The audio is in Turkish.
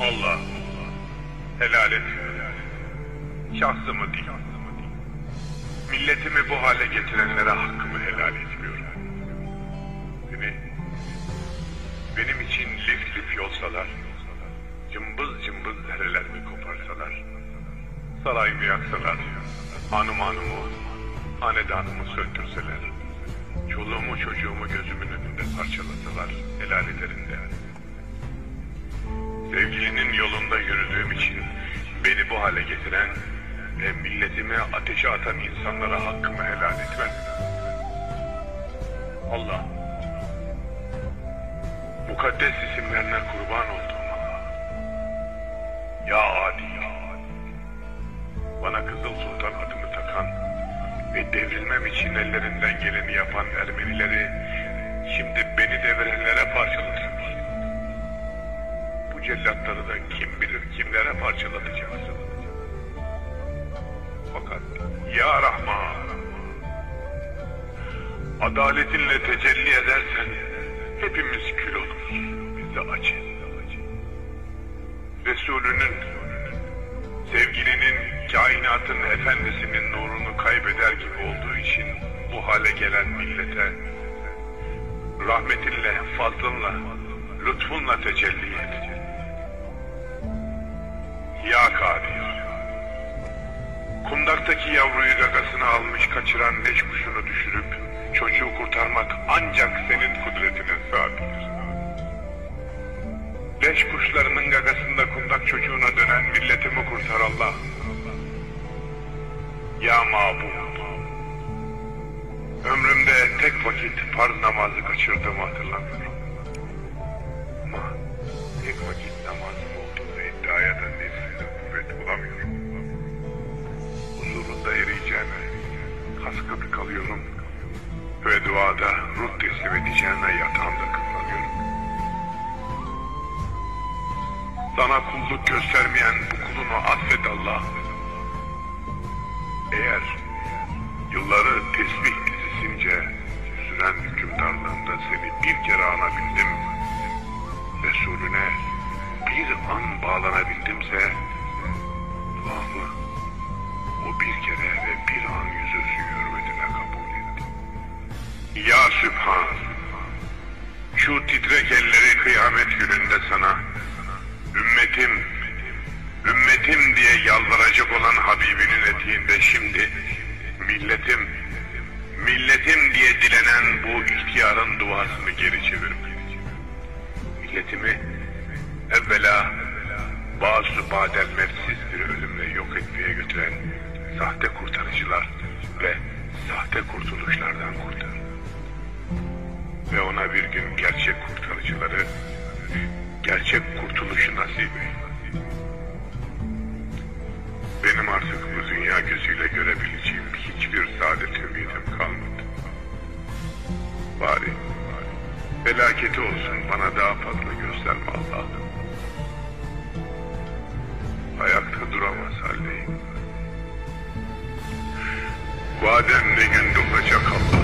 Allah helal et. Şahsımı değil, milletimi bu hale getirenlere hakkımı helal etmiyorum. Benim için lif lif yolsalar, cımbız cımbız derelerimi koparsalar, sarayımı yaksalar, hanımı, hanedanımı söndürseler, çoluğumu çocuğumu gözümün önünde parçalasalar helal ederim de. Sevgilinin yolunda yürüdüğüm için beni bu hale getiren ve milletimi ateşe atan insanlara hakkımı helal etmem. Allah, mukaddes isimlerine kurban olduğum Allah. Ya Adi, bana Kızıl Sultan adını takan ve devrilmem için ellerinden geleni yapan Ermenileri şimdi beni devirenlere parçalatıyor. Bu cellatları da kim bilir kimlere parçalatacaksın. Fakat Ya Rahman, adaletinle tecelli edersen hepimiz kül oluruz, biz de acı. Resulünün, sevgilinin, kainatın efendisinin nurunu kaybeder gibi olduğu için bu hale gelen millete rahmetinle, fazlınla, lütfunla tecelli et. Ya Kadir, kundaktaki yavruyu gagasına almış kaçıran leş kuşunu düşürüp çocuğu kurtarmak ancak senin kudretine sığabilir. Leş kuşlarının gagasında kundak çocuğuna dönen milletimi kurtar Allah. Ya Mabud, ömrümde tek vakit farz namazı kaçırdığımı hatırlamıyorum. Ama tek vakit namazım olduğunu iddiaya da nefsine kuvvet bulamıyorum. Huzurunda eriyeceğime kaskatı kalıyorum ve duada ruh teslim edeceğime yatağımda kıvranıyorum. Sana kulluk göstermeyen bu kulunu affet Allah. Eğer yılları tesbih dizisince süren hükümdarlığında seni bir kere anabildim, Resulüne bir an bağlanabildimse, duamı o bir kere ve bir an yüzüstü hürmetine kabul et. Ya Sübhan, şu titrek elleri kıyamet gününde sana, ümmetim diye yalvaracak olan Habibinin eteğinde şimdi, milletim diye dilenen bu ihtiyarın duasını geri çevirme. Milletimi evvela bazı badel mevsiz bir ölümle yok etmeye götüren sahte kurtarıcılar ve sahte kurtuluşlardan kurtar. Ve ona bir gün gerçek kurtarıcıları, gerçek kurtuluşu nasip et. Benim artık bu dünya gözüyle görebileceğim hiçbir saadet ümidim kalmadı. Bari felaketi olsun bana daha fazla gösterme Allah'ım. Ayakta duramaz haldeyim. Vadem ne gün dolacak Allah.